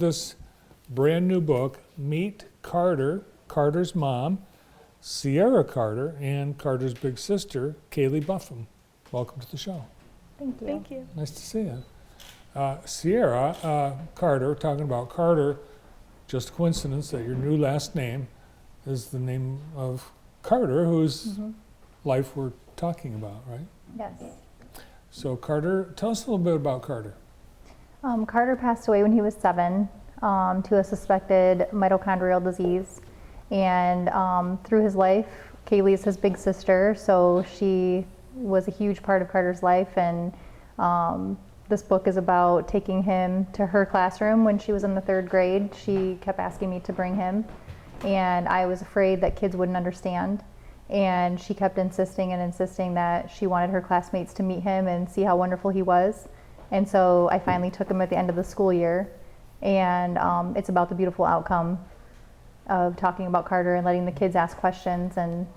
This brand new book, Meet Carter, Carter's mom, Sierra Carter, and Carter's big sister, Kaylee Buffum. Welcome to the show. Thank you. Thank you. Nice to see you. Sierra Carter, talking about Carter, just a coincidence that your new last name is the name of Carter, whose life we're talking about, right? Yes. So Carter, tell us a little bit about Carter. Carter passed away when he was 7 to a suspected mitochondrial disease. And through his life, Kaylee is his big sister, so she was a huge part of Carter's life. And this book is about taking him to her classroom when she was in the 3rd grade. She kept asking me to bring him, and I was afraid that kids wouldn't understand. And she kept insisting and insisting that she wanted her classmates to meet him and see how wonderful he was. And so I finally took him at the end of the school year. And it's about the beautiful outcome of talking about Carter and letting the kids ask questions. And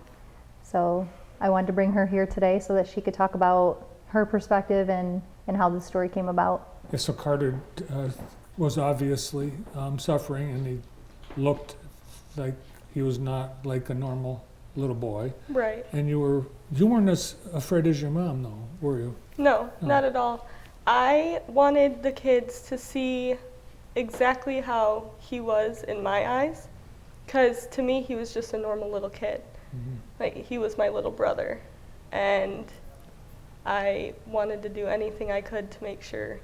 so I wanted to bring her here today so that she could talk about her perspective and how this story came about. Yeah, so Carter was obviously suffering, and he looked like he was not like a normal little boy. Right. And you weren't as afraid as your mom, though, were you? No, not at all. I wanted the kids to see exactly how he was in my eyes, because to me he was just a normal little kid. Like, he was my little brother, and I wanted to do anything I could to make sure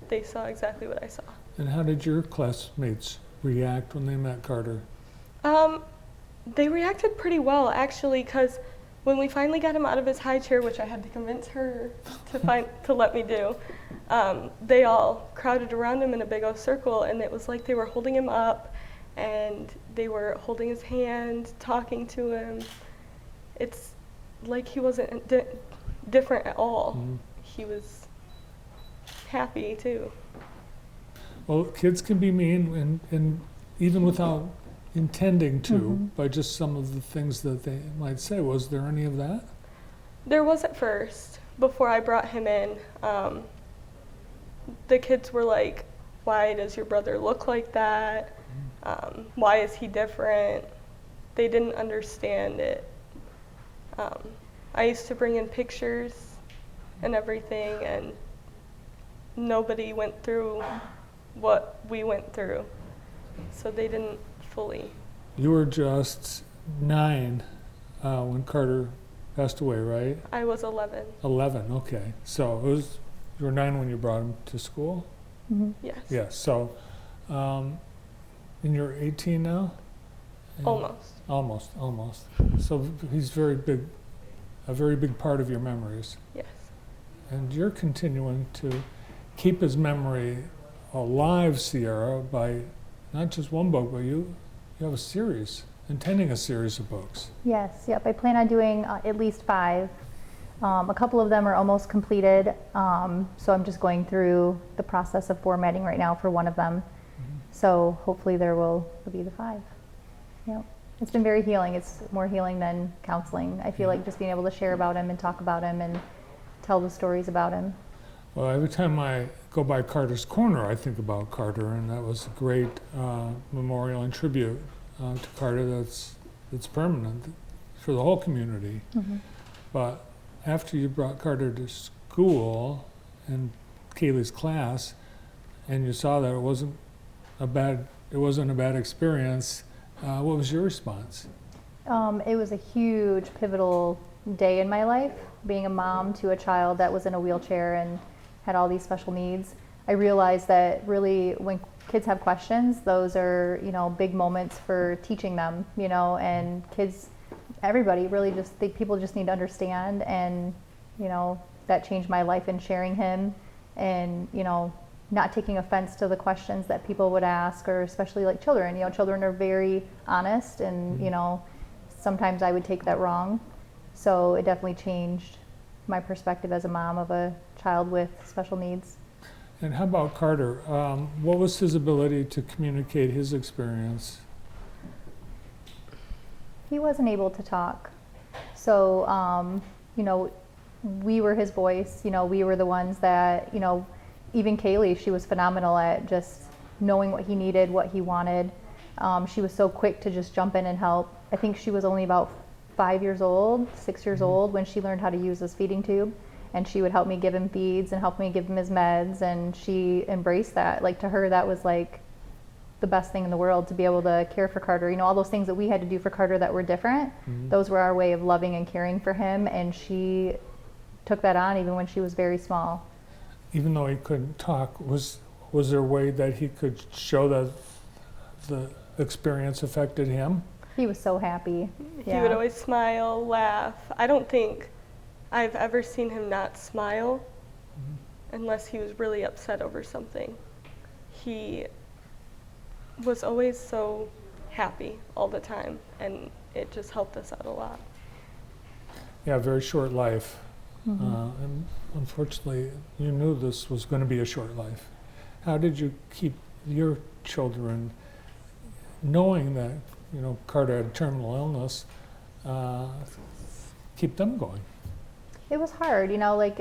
they saw exactly what I saw. And how did your classmates react when they met Carter? They reacted pretty well, actually, because when we finally got him out of his high chair, which I had to convince her to let me do, they all crowded around him in a big old circle, and it was like they were holding him up, and they were holding his hand, talking to him. It's like he wasn't different at all. He was happy too. Well, kids can be mean, and even without intending to, by just some of the things that they might say. Was there any of that? There was at first, before I brought him in. The kids were like, why does your brother look like that? Why is he different? They didn't understand it. I used to bring in pictures and everything, and nobody went through what we went through, so they didn't fully. You were just 9 when Carter passed away, right? I was 11. 11, okay. So you were 9 when you brought him to school? Yes. Yes, so, and you're 18 now? And Almost. So he's a very big part of your memories. Yes. And you're continuing to keep his memory alive, Sierra, by not just one book, but you have a series, intending a series of books. Yes, yep. I plan on doing at least 5. A couple of them are almost completed, so I'm just going through the process of formatting right now for one of them. So hopefully there will be the 5. Yep. It's been very healing. It's more healing than counseling. I feel like just being able to share about him and talk about him and tell the stories about him. Well, every time I go by Carter's Corner, I think about Carter, and that was a great memorial and tribute to Carter that's permanent for the whole community. But after you brought Carter to school and Kaylee's class, and you saw that it wasn't a bad experience, what was your response? It was a huge pivotal day in my life, being a mom to a child that was in a wheelchair and had all these special needs. I realized that really when kids have questions, those are, big moments for teaching them, and kids, everybody really people just need to understand. And, that changed my life in sharing him and, not taking offense to the questions that people would ask, or especially like children. Children are very honest, and, sometimes I would take that wrong. So it definitely changed my perspective as a mom of a child with special needs. And how about Carter? What was his ability to communicate his experience? He wasn't able to talk. So, we were his voice. We were the ones that, even Kaylee, she was phenomenal at just knowing what he needed, what he wanted. She was so quick to just jump in and help. I think she was only about 5 years old, 6 years old when she learned how to use this feeding tube. And she would help me give him feeds and help me give him his meds. And she embraced that. Like, to her, that was like the best thing in the world, to be able to care for Carter. You know, all those things that we had to do for Carter that were different, those were our way of loving and caring for him. And she took that on even when she was very small. Even though he couldn't talk, was there a way that he could show that the experience affected him? He was so happy. He would always smile, laugh. I don't think I've ever seen him not smile unless he was really upset over something. He was always so happy all the time, and it just helped us out a lot. Yeah, very short life. And unfortunately, you knew this was going to be a short life. How did you keep your children, knowing that, you know, Carter had terminal illness, keep them going? It was hard, you know, like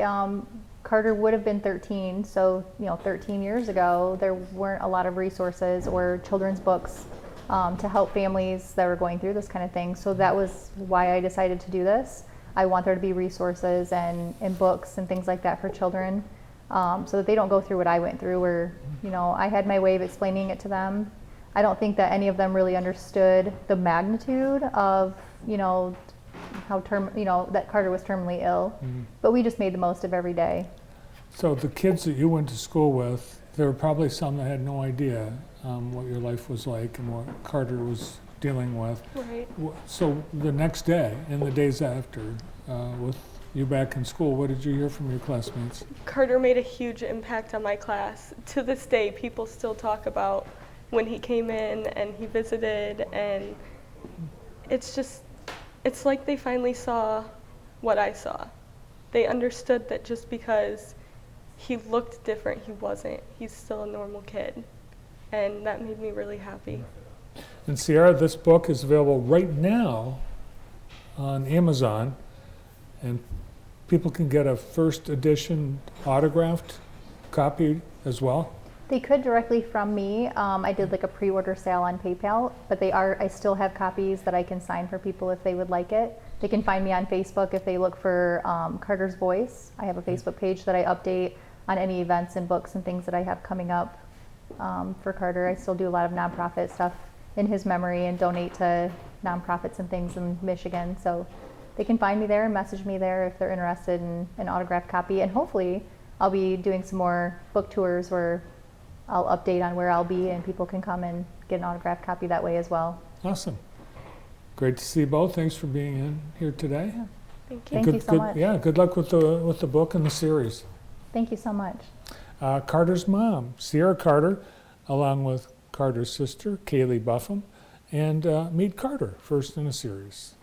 Carter would have been 13, so, you know, 13 years ago, there weren't a lot of resources or children's books to help families that were going through this kind of thing. So that was why I decided to do this. I want there to be resources and books and things like that for children, so that they don't go through what I went through, where, you know, I had my way of explaining it to them. I don't think that any of them really understood the magnitude of, you know, that Carter was terminally ill, but we just made the most of every day. So the kids that you went to school with, there were probably some that had no idea what your life was like and what Carter was dealing with. Right. So the next day and the days after, with you back in school, what did you hear from your classmates? Carter made a huge impact on my class. To this day, people still talk about when he came in and he visited, and it's like they finally saw what I saw. They understood that just because he looked different, he wasn't. He's still a normal kid, and that made me really happy. And Sierra, this book is available right now on Amazon, and people can get a first edition autographed copy as well. They could directly from me. I did like a pre-order sale on PayPal, but I still have copies that I can sign for people if they would like it. They can find me on Facebook if they look for Carter's Voice. I have a Facebook page that I update on any events and books and things that I have coming up for Carter. I still do a lot of nonprofit stuff in his memory and donate to nonprofits and things in Michigan. So they can find me there and message me there if they're interested in an autographed copy. And hopefully I'll be doing some more book tours where I'll update on where I'll be and people can come and get an autographed copy that way as well. Awesome. Great to see you both. Thanks for being in here today. Thank you. Thank you so much. Yeah, good luck with the book and the series. Thank you so much. Carter's mom, Sierra Carter, along with Carter's sister, Kaylee Buffum, and meet Carter, first in a series.